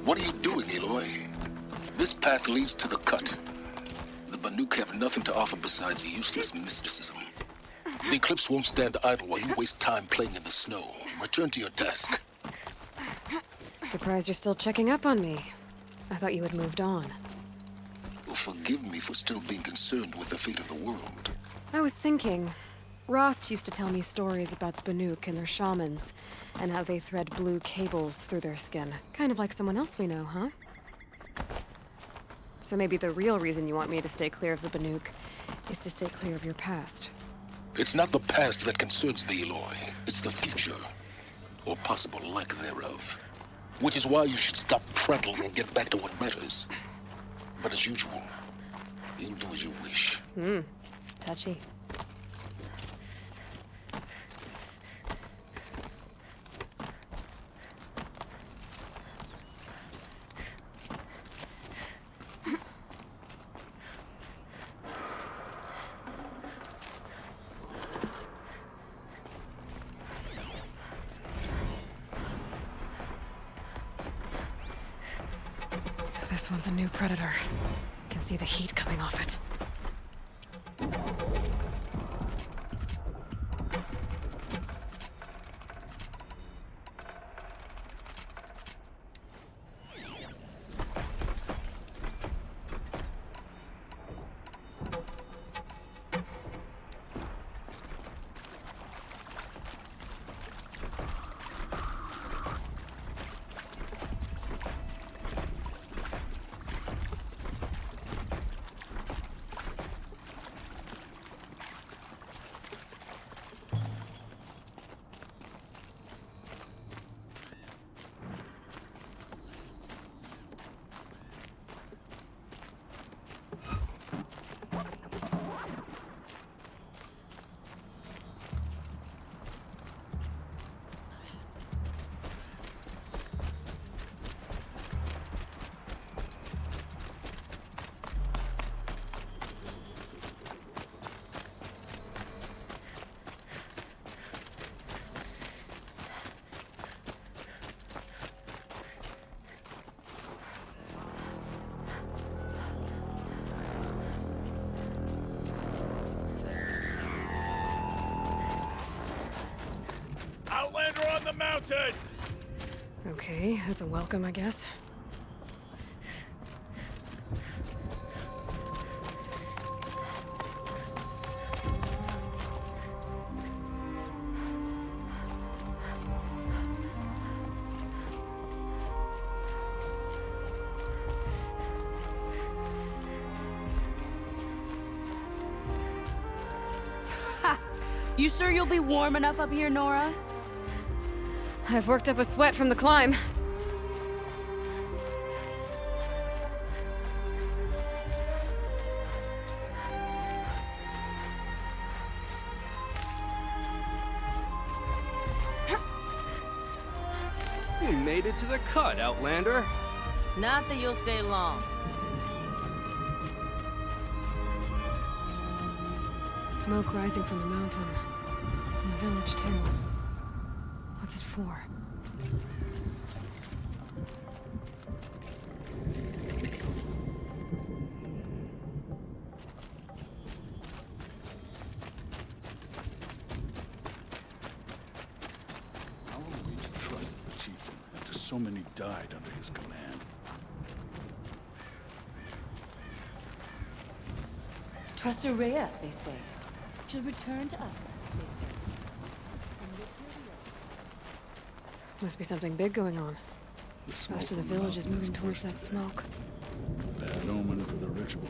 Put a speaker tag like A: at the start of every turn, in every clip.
A: What are you doing, Aloy? This path leads to the cut. The Banuk have nothing to offer besides useless mysticism. The Eclipse won't stand idle while you waste time playing in the snow. Return to your desk.
B: Surprised you're still checking up on me. I thought you had moved on.
A: Well, forgive me for still being concerned with the fate of the world.
B: I was thinking, Rost used to tell me stories about the Banuk and their shamans, and how they thread blue cables through their skin. Kind of like someone else we know, huh? So maybe the real reason you want me to stay clear of the Banuk is to stay clear of your past.
A: It's not the past that concerns me, Aloy. It's the future. Or possible lack thereof. Which is why you should stop prattling and get back to what matters. But as usual, you'll do as you wish.
B: Touchy. This one's a new predator. Can see the heat coming off it.
C: On the mountain!
B: Okay, that's a welcome, I guess.
D: Ha! You sure you'll be warm enough up here, Nora?
B: I've worked up a sweat from the climb.
E: You made it to the cut, Outlander.
D: Not that you'll stay long.
B: Smoke rising from the mountain. From the village, too. What's it for?
C: How are we to trust the chieftain after so many died under his command?
D: Trust Araya, they say. She'll return to us, they say.
B: Must be something big going on.
C: The smoke
B: Most of the
C: from
B: village is
C: mountain
B: moving towards
C: worse
B: that
C: than
B: smoke.
C: Bad omen for the ritual.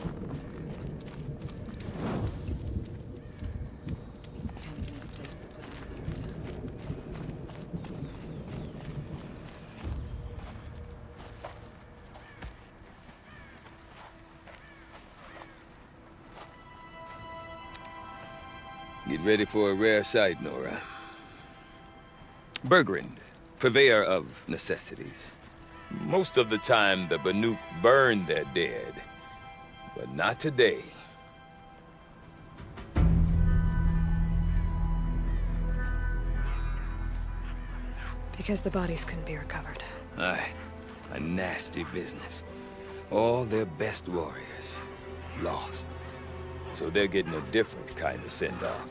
F: Get ready for a rare sight, Nora. Bergrand, purveyor of necessities. Most of the time, the Banuk burn their dead. But not today.
B: Because the bodies couldn't be recovered.
F: Aye. A nasty business. All their best warriors lost. So they're getting a different kind of send-off.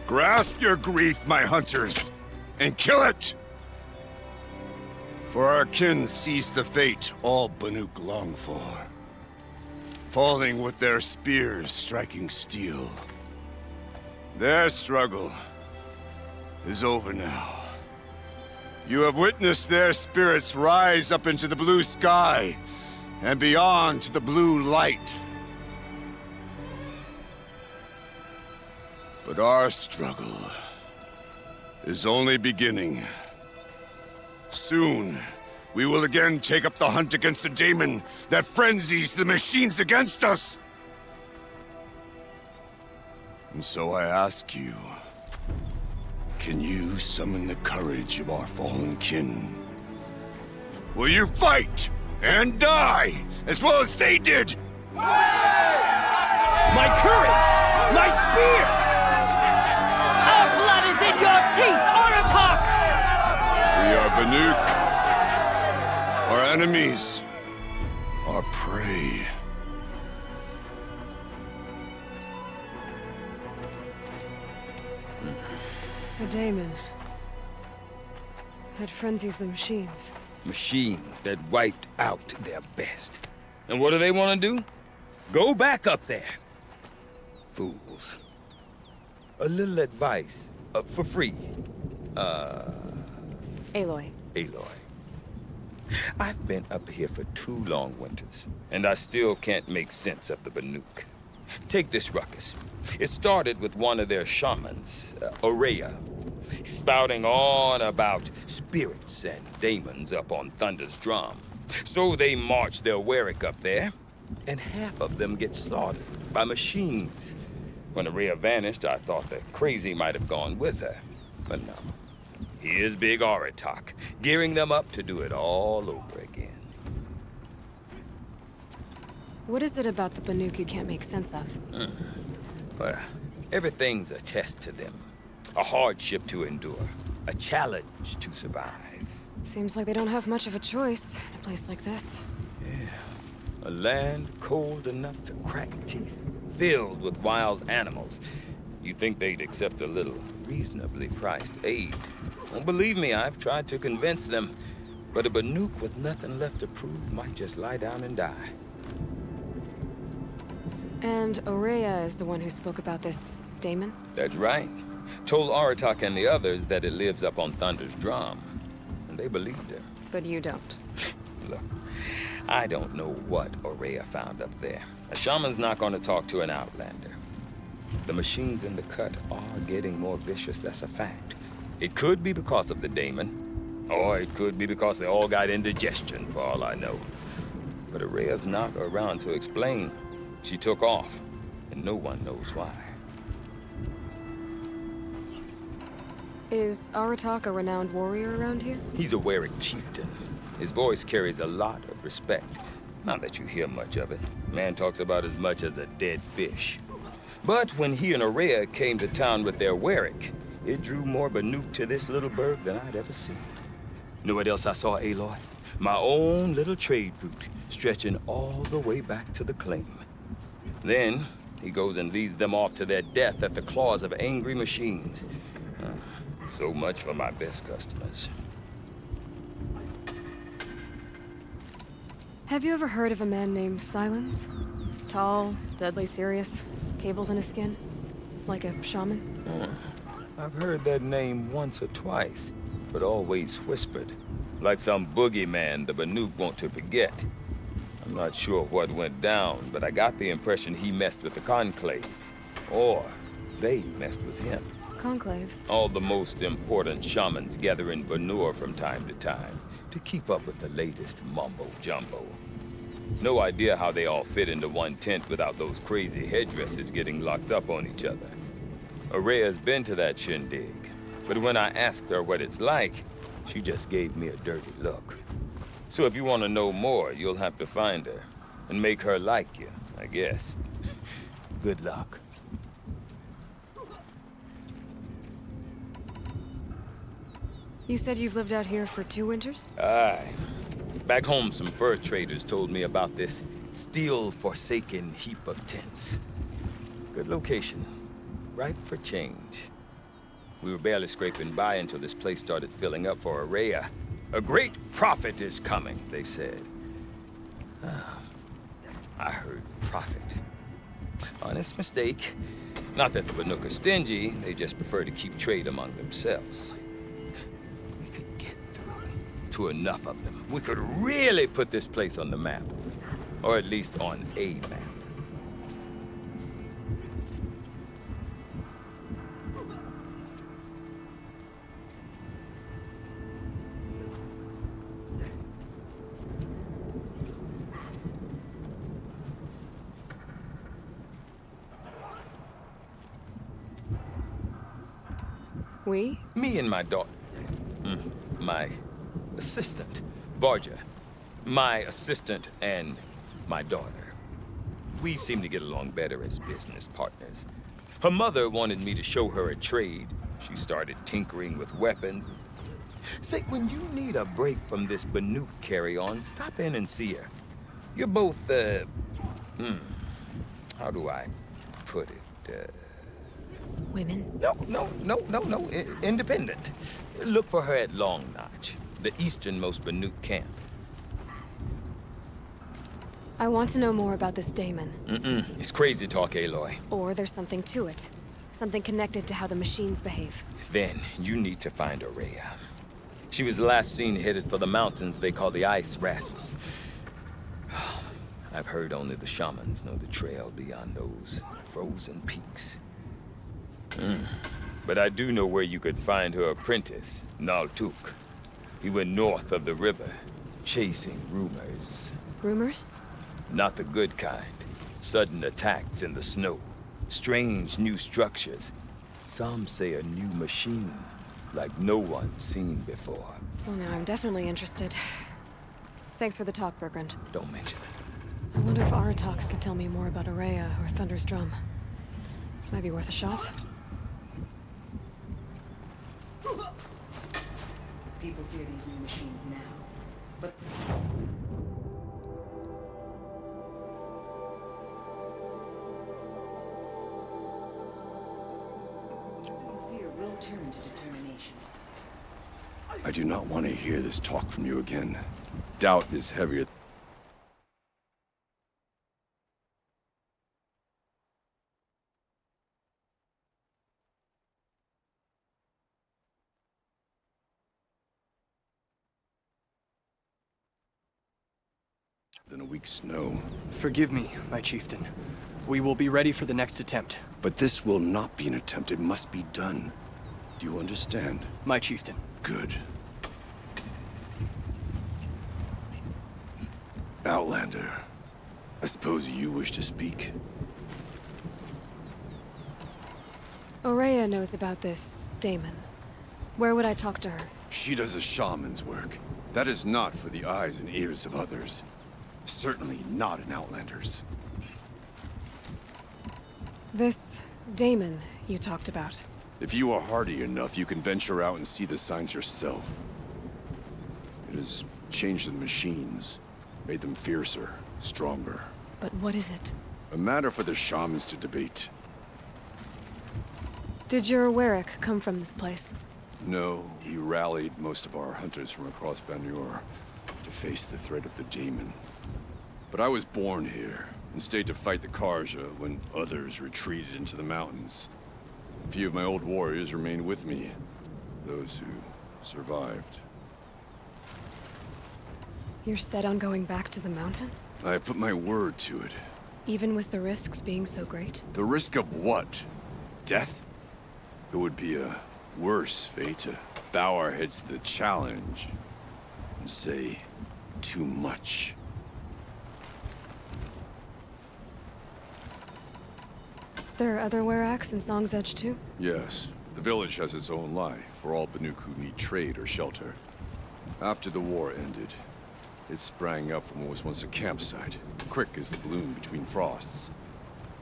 G: Grasp your grief, my hunters, and kill it! For our kin sees the fate all Banuk long for. Falling with their spears striking steel. Their struggle is over now. You have witnessed their spirits rise up into the blue sky and beyond to the blue light. But our struggle is only beginning. Soon, we will again take up the hunt against the daemon that frenzies the machines against us. And so I ask you, can you summon the courage of our fallen kin? Will you fight and die as well as they did?
E: My courage! My spear!
D: Our blood is in your teeth, Aratak!
G: We are Banuk. Our enemies are prey.
B: A daemon. That frenzies the machines.
F: Machines that wiped out their best. And what do they want to do? Go back up there. Fools. A little advice, for free.
B: Aloy.
F: Aloy. I've been up here for 2 long winters, and I still can't make sense of the Banuk. Take this ruckus. It started with one of their shamans, Aurea, spouting on about spirits and daemons up on Thunder's drum. So they march their Warwick up there, and half of them get slaughtered by machines. When Aurea vanished, I thought the crazy might have gone with her, but no. Here's Big Aratak, gearing them up to do it all over again.
B: What is it about the Banuk you can't make sense of?
F: Well, everything's a test to them. A hardship to endure. A challenge to survive.
B: Seems like they don't have much of a choice in a place like this.
F: Yeah. A land cold enough to crack teeth. Filled with wild animals. You think they'd accept a little reasonably priced aid. Don't believe me, I've tried to convince them. But a Banuk with nothing left to prove might just lie down and die.
B: And Aurea is the one who spoke about this daemon?
F: That's right. Told Aratak and the others that it lives up on Thunder's drum. And they believed her.
B: But you don't.
F: Look, I don't know what Aurea found up there. A shaman's not going to talk to an outlander. The machines in the cut are getting more vicious, that's a fact. It could be because of the daemon, or it could be because they all got indigestion, for all I know. But Aurea's not around to explain. She took off, and no one knows why.
B: Is Aratak a renowned warrior around here?
F: He's a Warwick chieftain. His voice carries a lot of respect. Not that you hear much of it. Man talks about as much as a dead fish. But when he and Araya came to town with their Werrick, it drew more Banuk to this little burg than I'd ever seen. You know what else I saw, Aloy? My own little trade route, stretching all the way back to the claim. Then, he goes and leads them off to their death at the claws of angry machines. So much for my best customers.
B: Have you ever heard of a man named Silence? Tall, deadly serious, cables in his skin? Like a shaman?
F: I've heard that name once or twice, but always whispered. Like some boogeyman the Banuk want to forget. I'm not sure what went down, but I got the impression he messed with the Conclave. Or they messed with him.
B: Conclave?
F: All the most important shamans gather in Banur from time to time to keep up with the latest mumbo-jumbo. No idea how they all fit into one tent without those crazy headdresses getting locked up on each other. Araya's been to that shindig, but when I asked her what it's like, she just gave me a dirty look. So if you want to know more, you'll have to find her and make her like you, I guess. Good luck.
B: You said you've lived out here for 2 winters?
F: Aye. Back home, some fur traders told me about this still-forsaken heap of tents. Good location. Ripe for change. We were barely scraping by until this place started filling up for Araya. A great prophet is coming, they said. I heard prophet. Honest mistake. Not that the Banuk are stingy, they just prefer to keep trade among themselves. We could get through to enough of them. We could really put this place on the map. Or at least on a map.
B: We?
F: Me and my daughter. My assistant, Barja. My assistant and my daughter. We seem to get along better as business partners. Her mother wanted me to show her a trade. She started tinkering with weapons. Say, when you need a break from this Banuk carry-on, stop in and see her. You're both, how do I put it?
B: Women?
F: No. Independent. Look for her at Long Notch, the easternmost Banuk camp.
B: I want to know more about this daemon.
F: It's crazy talk, Aloy.
B: Or there's something to it. Something connected to how the machines behave.
F: Then you need to find Araya. She was last seen headed for the mountains they call the Ice Rasps. I've heard only the shamans know the trail beyond those frozen peaks. But I do know where you could find her apprentice, Naltuk. He went north of the river, chasing rumors.
B: Rumors?
F: Not the good kind. Sudden attacks in the snow. Strange new structures. Some say a new machine, like no one's seen before.
B: Well, now I'm definitely interested. Thanks for the talk, Bergrand.
F: Don't mention it.
B: I wonder if Aratak can tell me more about Araya or Thunder's Drum. Might be worth a shot.
D: People fear these new machines now, but fear will turn to determination.
G: I do not want to hear this talk from you again. Doubt is heavier. Than a week's snow.
E: Forgive me, my chieftain. We will be ready for the next attempt.
G: But this will not be an attempt. It must be done. Do you understand?
E: My chieftain.
G: Good. Outlander, I suppose you wish to speak?
B: Araya knows about this daemon. Where would I talk to her?
G: She does a shaman's work. That is not for the eyes and ears of others. Certainly not an Outlander's.
B: This Damon, you talked about.
G: If you are hardy enough, you can venture out and see the signs yourself. It has changed the machines, made them fiercer, stronger.
B: But what is it?
G: A matter for the shamans to debate.
B: Did your Warwick come from this place?
G: No, he rallied most of our hunters from across Banur to face the threat of the demon. But I was born here and stayed to fight the Karja when others retreated into the mountains. A few of my old warriors remained with me, those who survived.
B: You're set on going back to the mountain?
G: I put my word to it.
B: Even with the risks being so great?
G: The risk of what? Death? It would be a worse fate to bow our heads to the challenge and say too much.
B: There are other Warracks in Song's Edge too?
G: Yes. The village has its own life for all Banuk who need trade or shelter. After the war ended, it sprang up from what was once a campsite, quick as the bloom between frosts.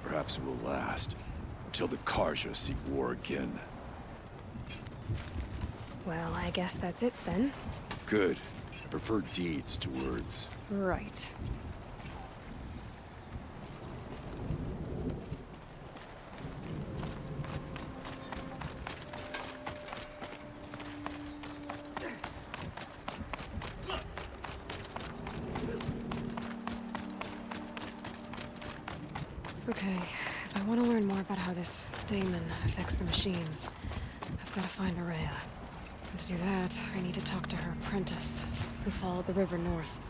G: Perhaps it will last, until the Karja seek war again.
B: Well, I guess that's it then.
G: Good. I prefer deeds to words.
B: Right. Okay, if I want to learn more about how this daemon affects the machines, I've got to find Araya. And to do that, I need to talk to her apprentice, who followed the river north.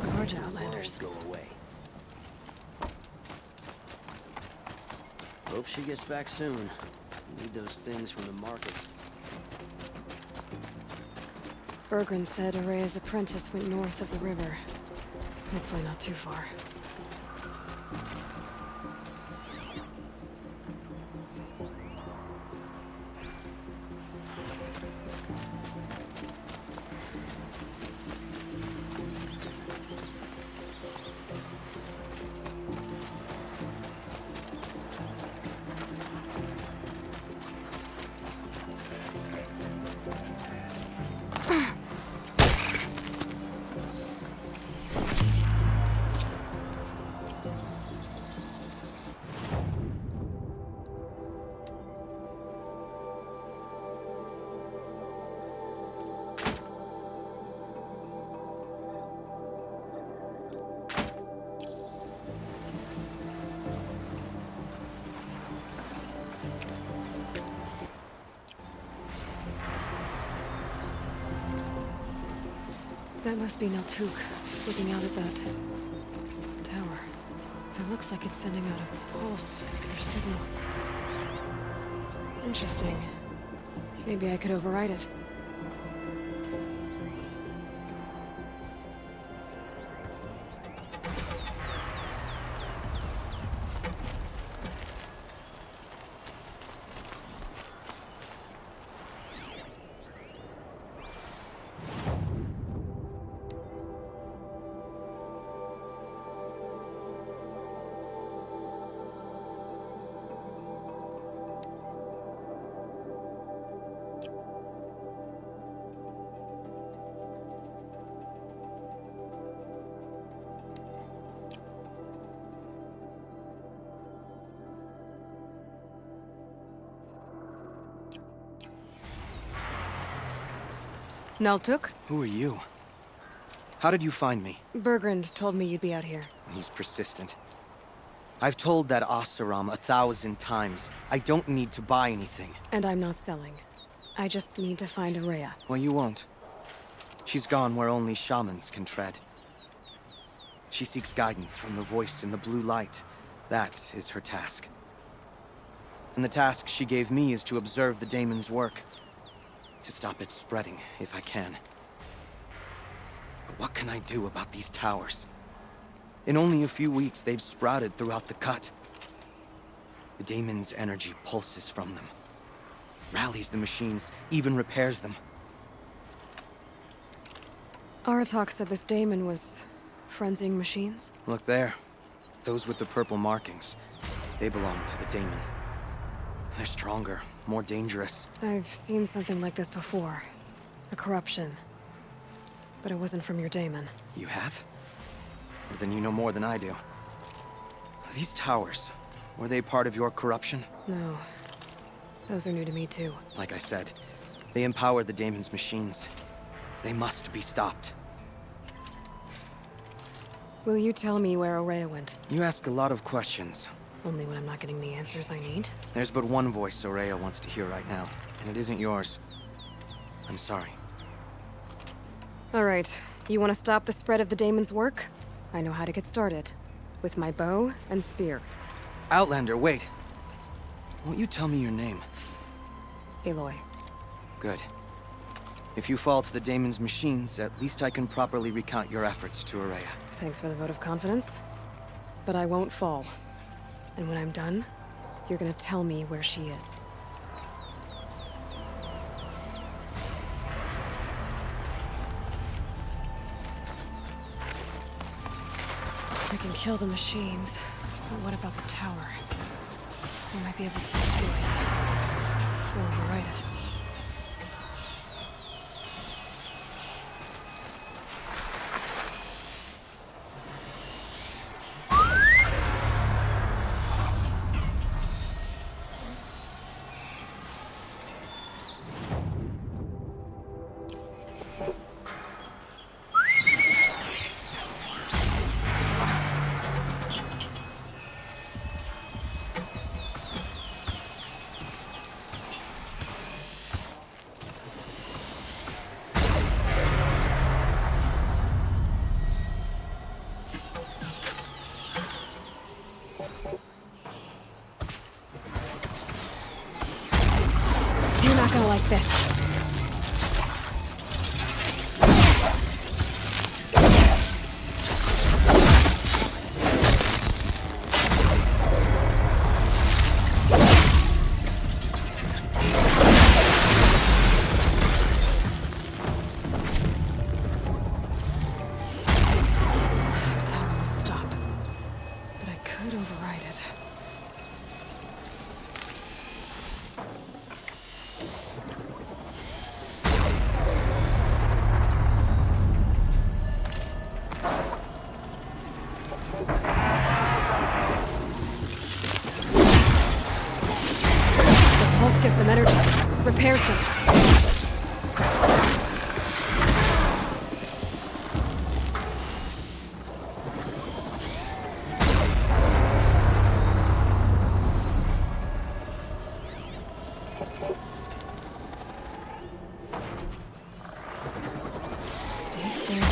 B: Gorge Outlanders.
H: Go away. Hope she gets back soon. Need those things from the market.
B: Berggren said Araya's apprentice went north of the river. Hopefully not too far. That must be Naltuk, looking out at that tower. It looks like it's sending out a pulse or signal. Interesting. Maybe I could override it. Naltuk?
E: Who are you? How did you find me?
B: Berggren told me you'd be out here.
E: He's persistent. I've told that Oseram 1,000 times. I don't need to buy anything.
B: And I'm not selling. I just need to find Araya.
E: Well, you won't. She's gone where only shamans can tread. She seeks guidance from the voice in the blue light. That is her task. And the task she gave me is to observe the daemon's work. To stop it spreading, if I can. But what can I do about these towers? In only a few weeks, they've sprouted throughout the cut. The daemon's energy pulses from them. Rallies the machines, even repairs them.
B: Aratak said this daemon was frenzying machines.
E: Look there. Those with the purple markings. They belong to the daemon. They're stronger, more dangerous.
B: I've seen something like this before. A corruption. But it wasn't from your daemon.
E: You have? Well, then you know more than I do. These towers, were they part of your corruption?
B: No. Those are new to me too.
E: Like I said, they empower the daemon's machines. They must be stopped.
B: Will you tell me where Araya went?
E: You ask a lot of questions.
B: Only when I'm not getting the answers I need.
E: There's but one voice Araya wants to hear right now, and it isn't yours. I'm sorry.
B: All right. You want to stop the spread of the daemon's work? I know how to get started. With my bow and spear.
E: Outlander, wait. Won't you tell me your name?
B: Aloy.
E: Good. If you fall to the daemon's machines, at least I can properly recount your efforts to Araya.
B: Thanks for the vote of confidence. But I won't fall. And when I'm done, you're gonna tell me where she is. I can kill the machines, but what about the tower? I might be able to destroy it. Or override it. like this. Give them energy. Repair them. Stay still.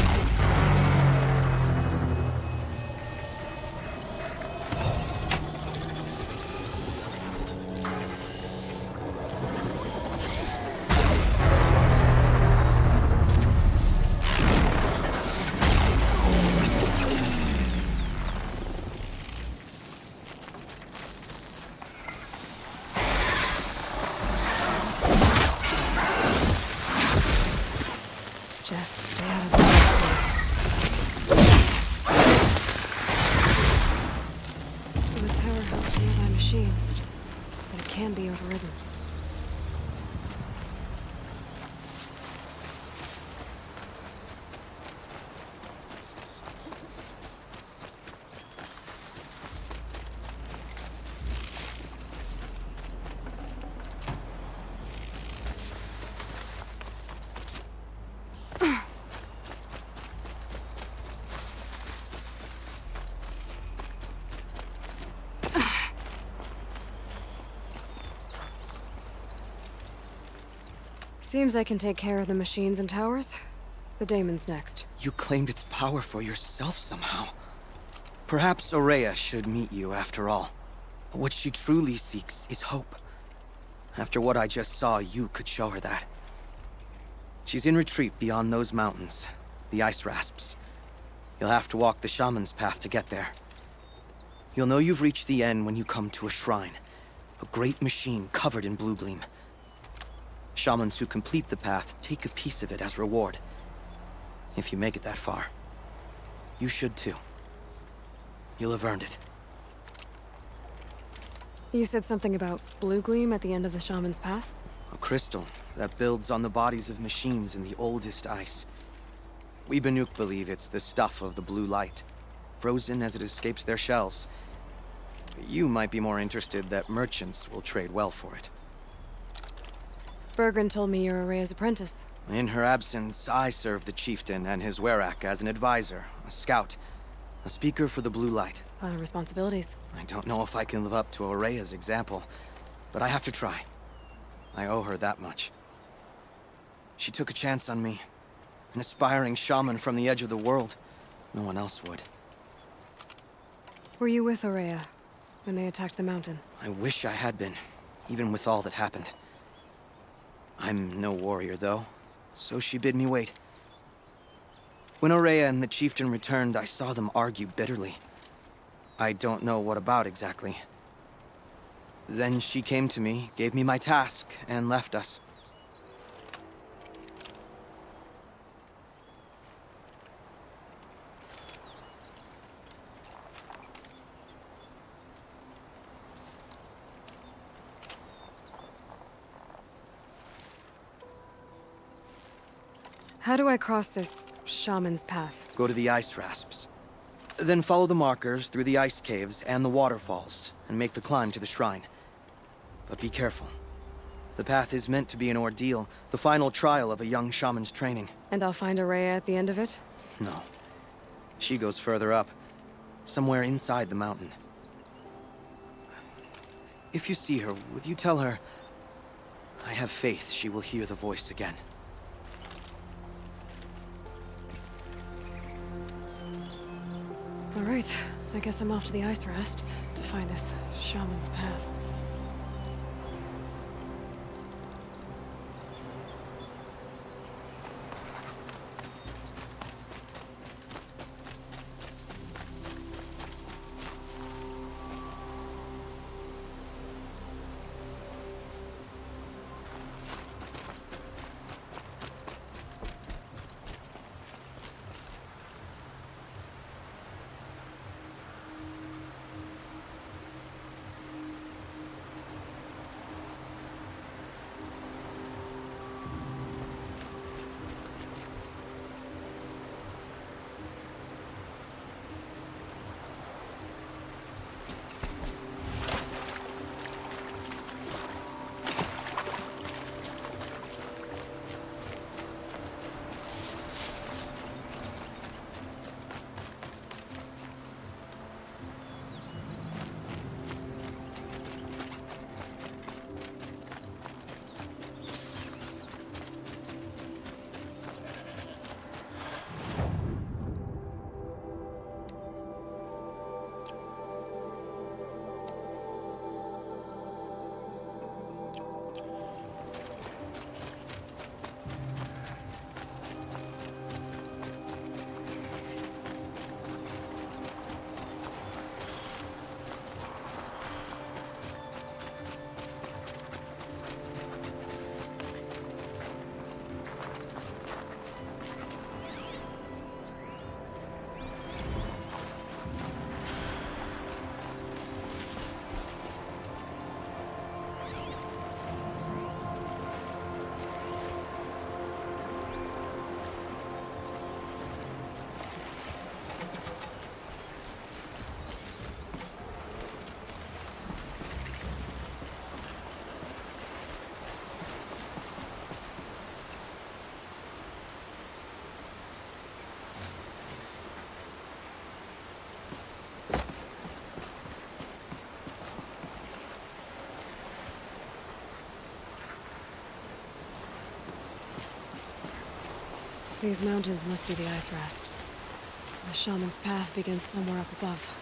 B: Just stay out of the way. So the tower helps nearby machines, but it can be overridden. Seems I can take care of the machines and towers. The daemon's next.
E: You claimed its power for yourself somehow. Perhaps Aurea should meet you after all. What she truly seeks is hope. After what I just saw, you could show her that. She's in retreat beyond those mountains, the ice rasps. You'll have to walk the shaman's path to get there. You'll know you've reached the end when you come to a shrine. A great machine covered in blue gleam. Shamans who complete the path take a piece of it as reward. If you make it that far, you should too. You'll have earned it.
B: You said something about blue gleam at the end of the shaman's path?
E: A crystal that builds on the bodies of machines in the oldest ice. We Banuk believe it's the stuff of the blue light, frozen as it escapes their shells. You might be more interested that merchants will trade well for it.
B: Bergren told me you're Aurea's apprentice.
E: In her absence, I serve the chieftain and his werak as an advisor, a scout, a speaker for the blue light.
B: A lot of responsibilities.
E: I don't know if I can live up to Aurea's example, but I have to try. I owe her that much. She took a chance on me, an aspiring shaman from the edge of the world. No one else would.
B: Were you with Aurea when they attacked the mountain?
E: I wish I had been, even with all that happened. I'm no warrior, though, so she bid me wait. When Aurea and the chieftain returned, I saw them argue bitterly. I don't know what about exactly. Then she came to me, gave me my task, and left us.
B: How do I cross this shaman's path?
E: Go to the ice rasps. Then follow the markers through the ice caves and the waterfalls, and make the climb to the shrine. But be careful. The path is meant to be an ordeal, the final trial of a young shaman's training.
B: And I'll find Aurea at the end of it?
E: No. She goes further up, somewhere inside the mountain. If you see her, would you tell her, I have faith she will hear the voice again.
B: All right, I guess I'm off to the ice rasps to find this shaman's path. These mountains must be the ice rasps. The shaman's path begins somewhere up above.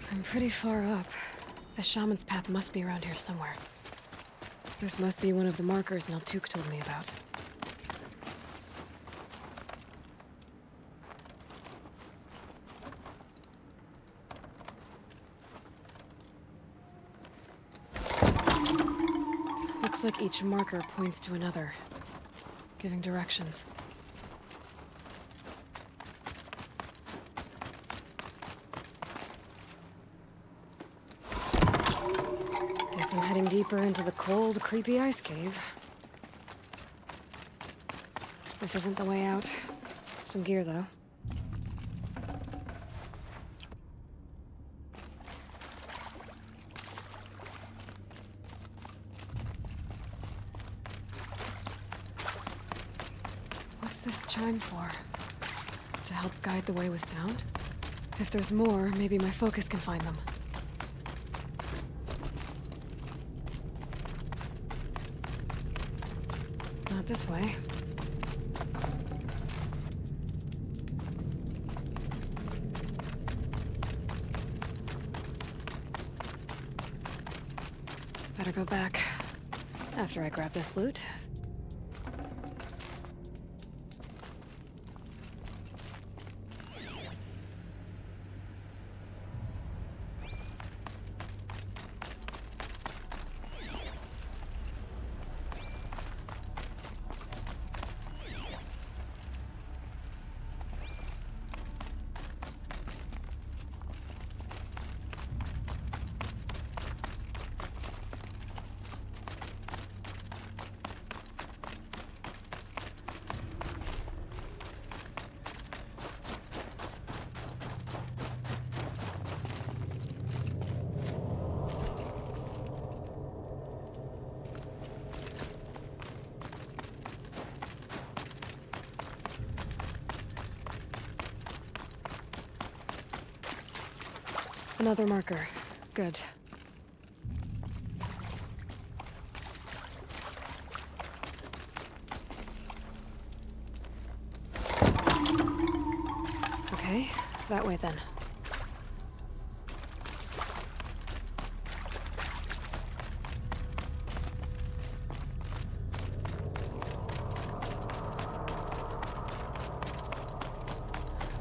B: I'm pretty far up. The shaman's path must be around here somewhere. This must be one of the markers Naltuk told me about. Looks like each marker points to another, giving directions. Guess I'm heading deeper into the cold, creepy ice cave. This isn't the way out. Some gear, though. What's this chime for? To help guide the way with sound? If there's more, maybe my focus can find them. Not this way. Better go back after I grab this loot. Another marker. Good. Okay, that way then.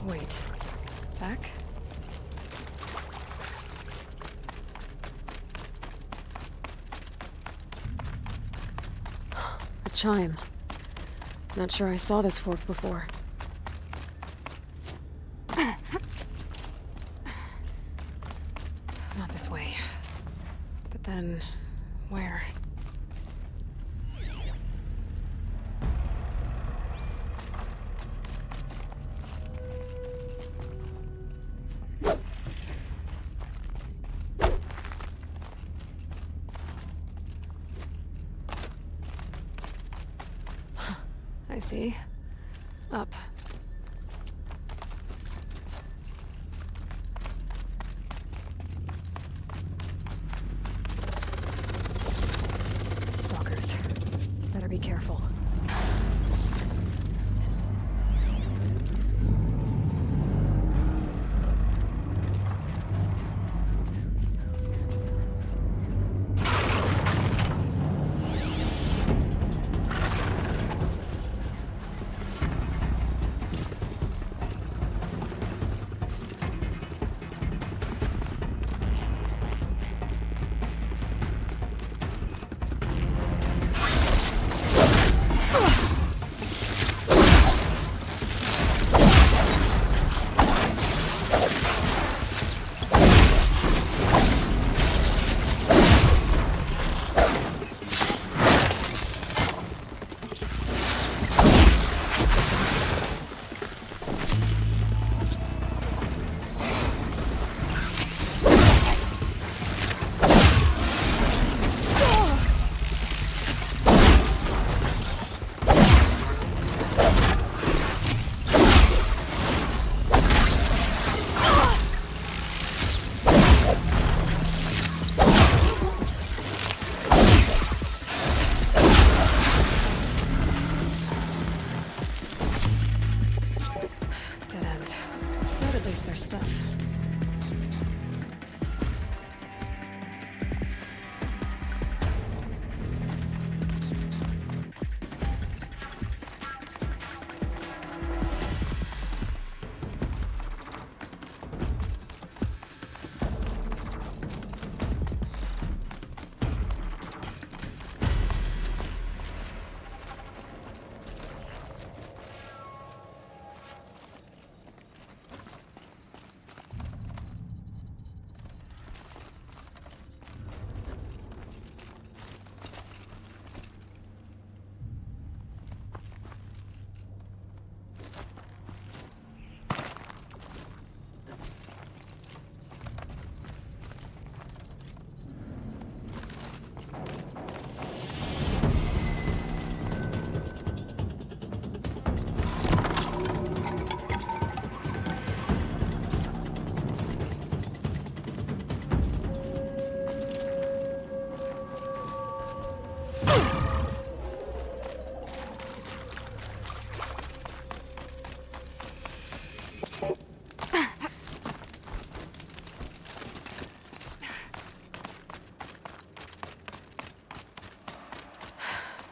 B: Wait. Back? A chime. Not sure I saw this fork before. Not this way. But then, where? I see. Up. Stalkers. Better be careful.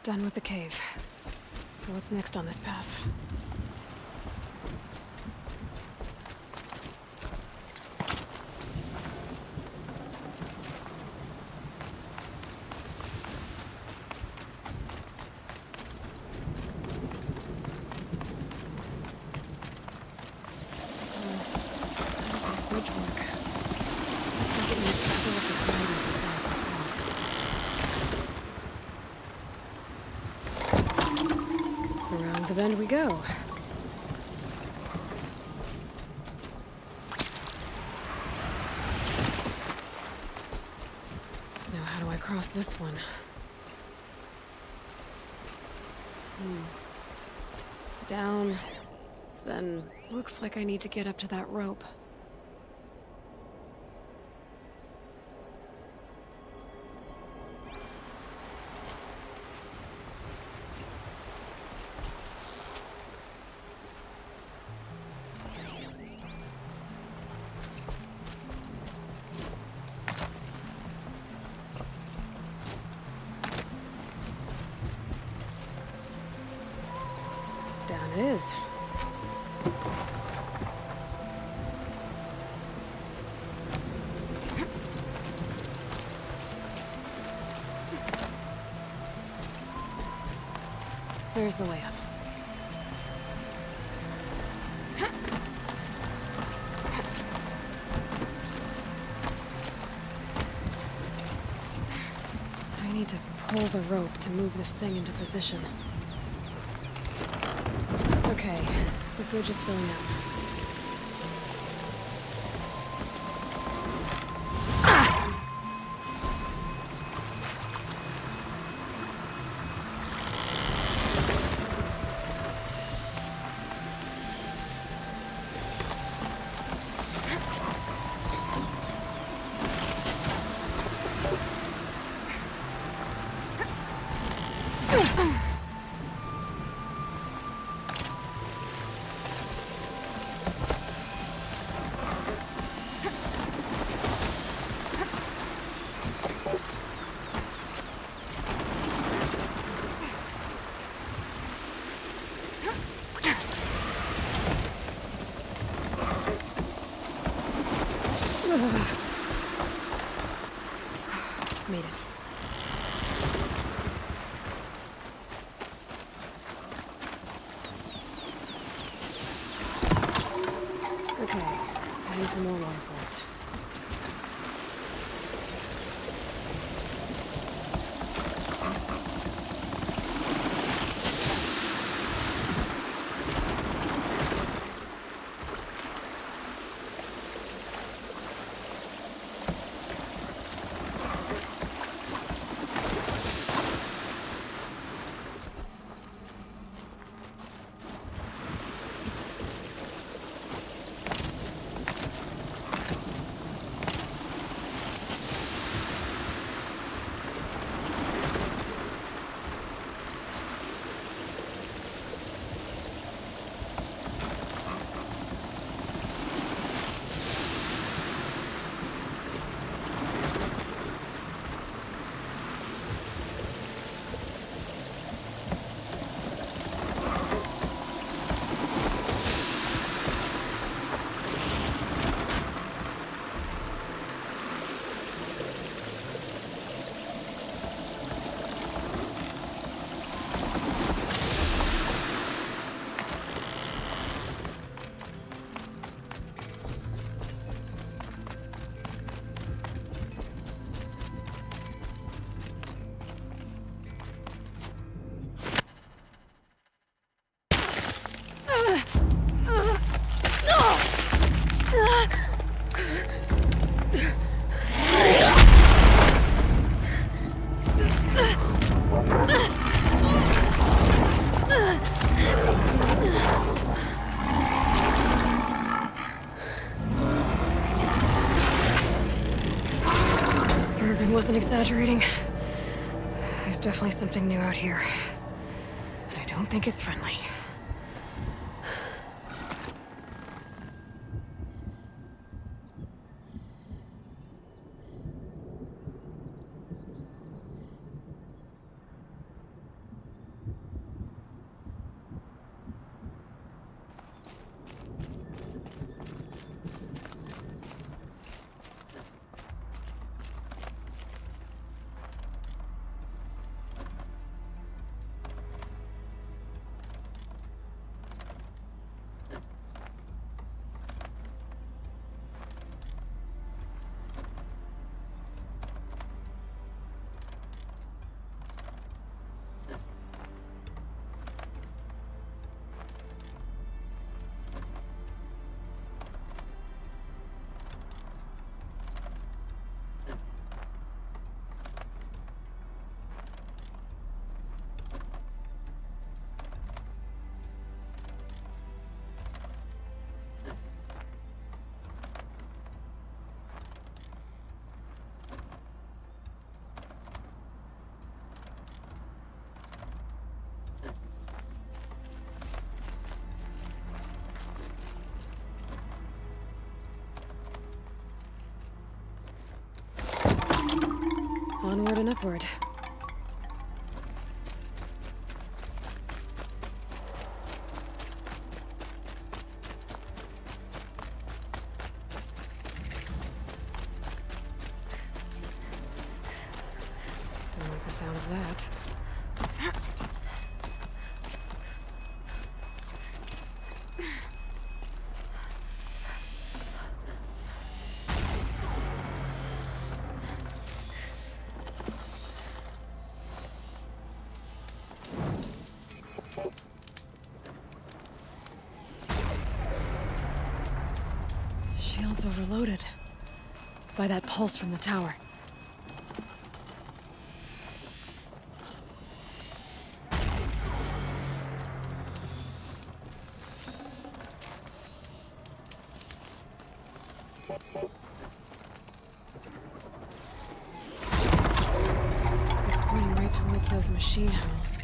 B: Done with the cave. So what's next on this path? How does this bridge work? Looks like it needs to fill up the gravity before it comes. Around the bend we go. Now how do I cross this one? Down. Then looks like I need to get up to that rope. Down it is. There's the way up. I need to pull the rope to move this thing into position. Okay, the bridge is filling up. Made it. Okay, heading for more waterfalls. Wasn't exaggerating. There's definitely something new out here. And I don't think it's friendly. Onward and upward. Don't like the sound of that. machine's overloaded by that pulse from the tower. It's pointing right towards those machine hells.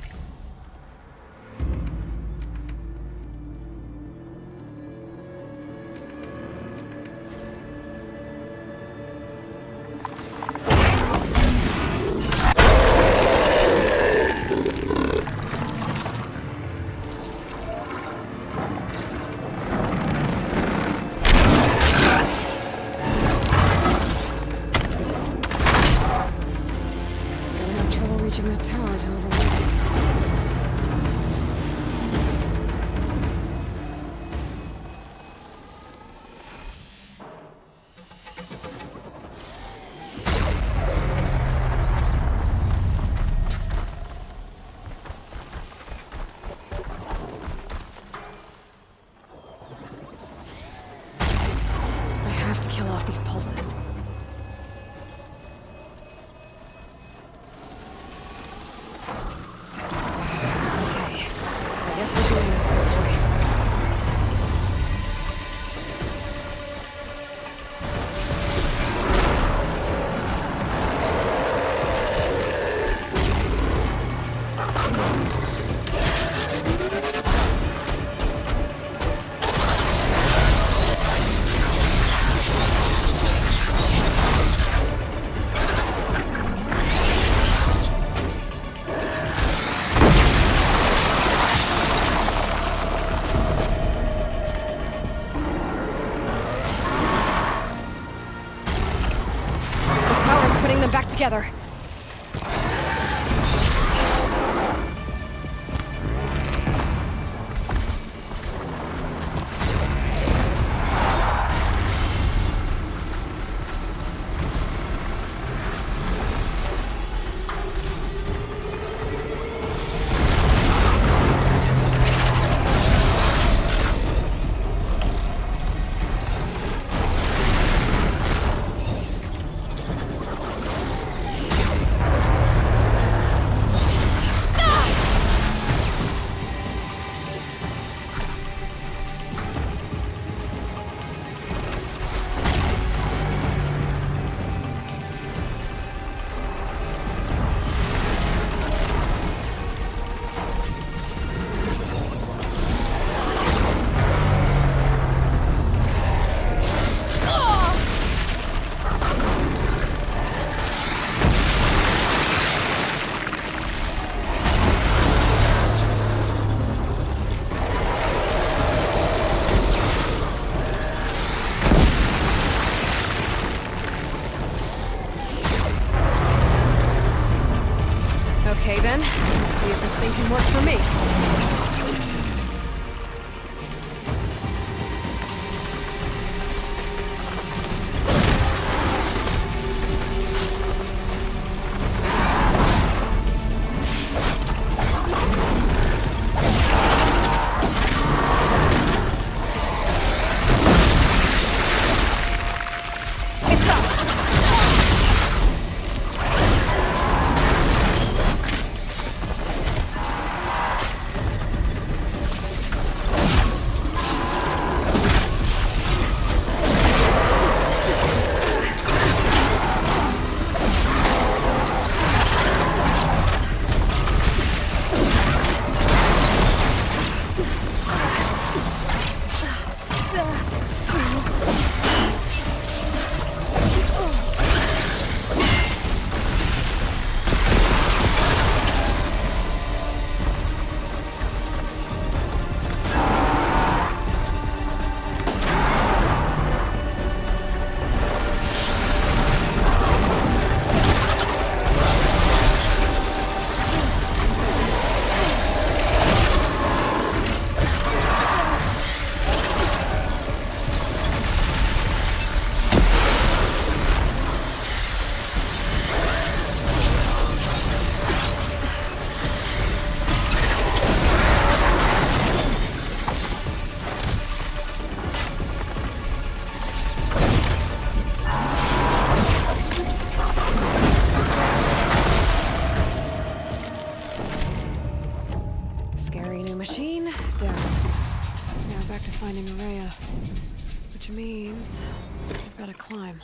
B: Together. Okay then, let's see if this thing can work for me. machine, down. Now back to finding Araya. Which means I've got to climb.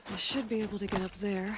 B: I should be able to get up there.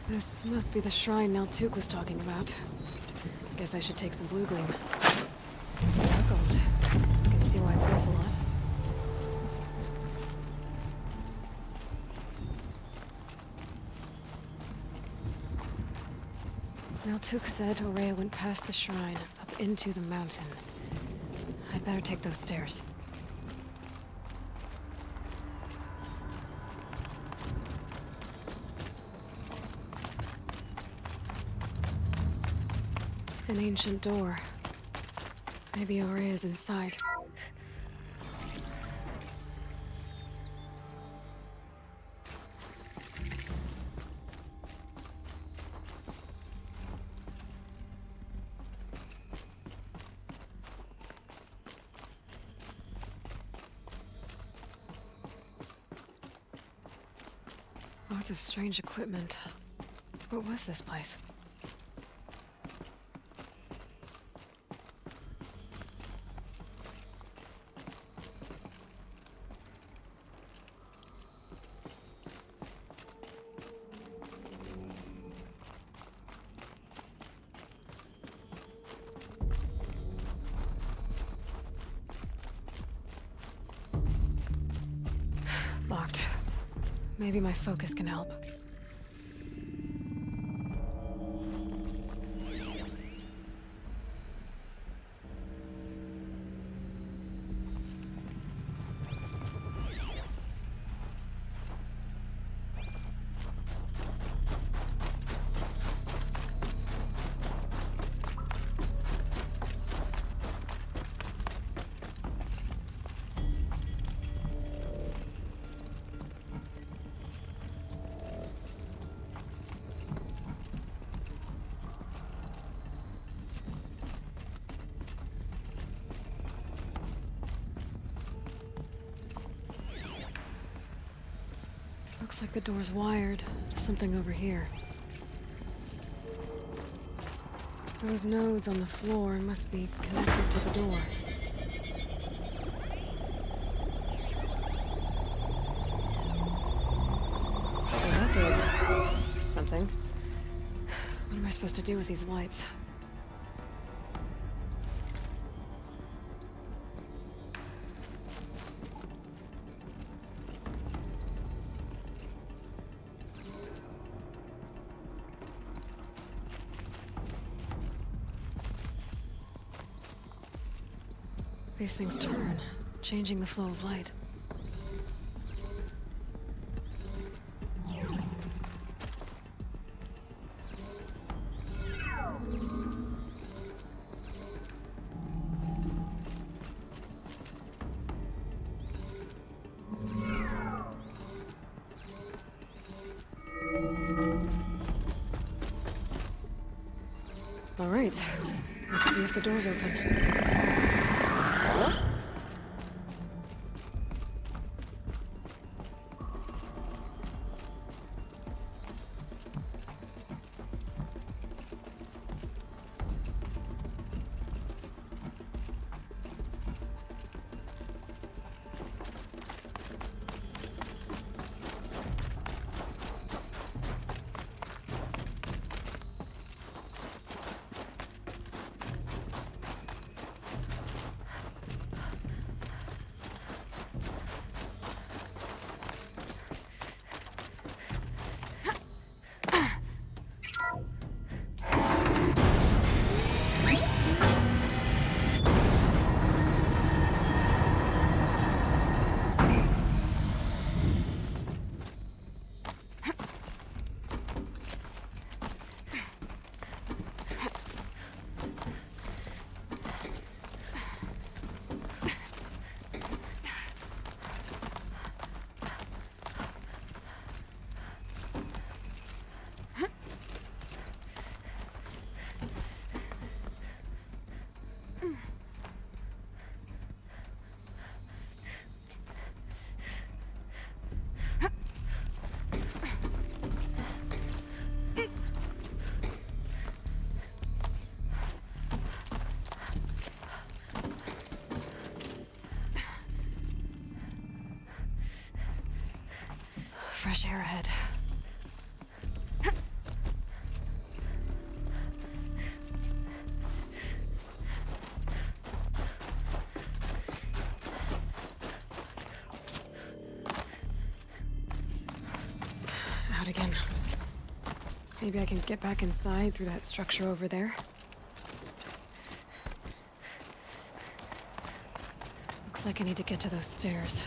B: This must be the shrine Naltuk was talking about. Guess I should take some blue gleam. Sparkles. I can see why it's worth a lot. Naltuk said Araya went past the shrine, up into the mountain. I'd better take those stairs. An ancient door. Maybe Araya's inside. Lots of strange equipment. What was this place? Locked. Maybe my focus can help. Looks like the door's wired to something over here. Those nodes on the floor must be connected to the door. Well, that did something. What am I supposed to do with these lights? These things turn, changing the flow of light. All right. Let's see if the door's open. Fresh air ahead. Out again. Maybe I can get back inside through that structure over there. Looks like I need to get to those stairs.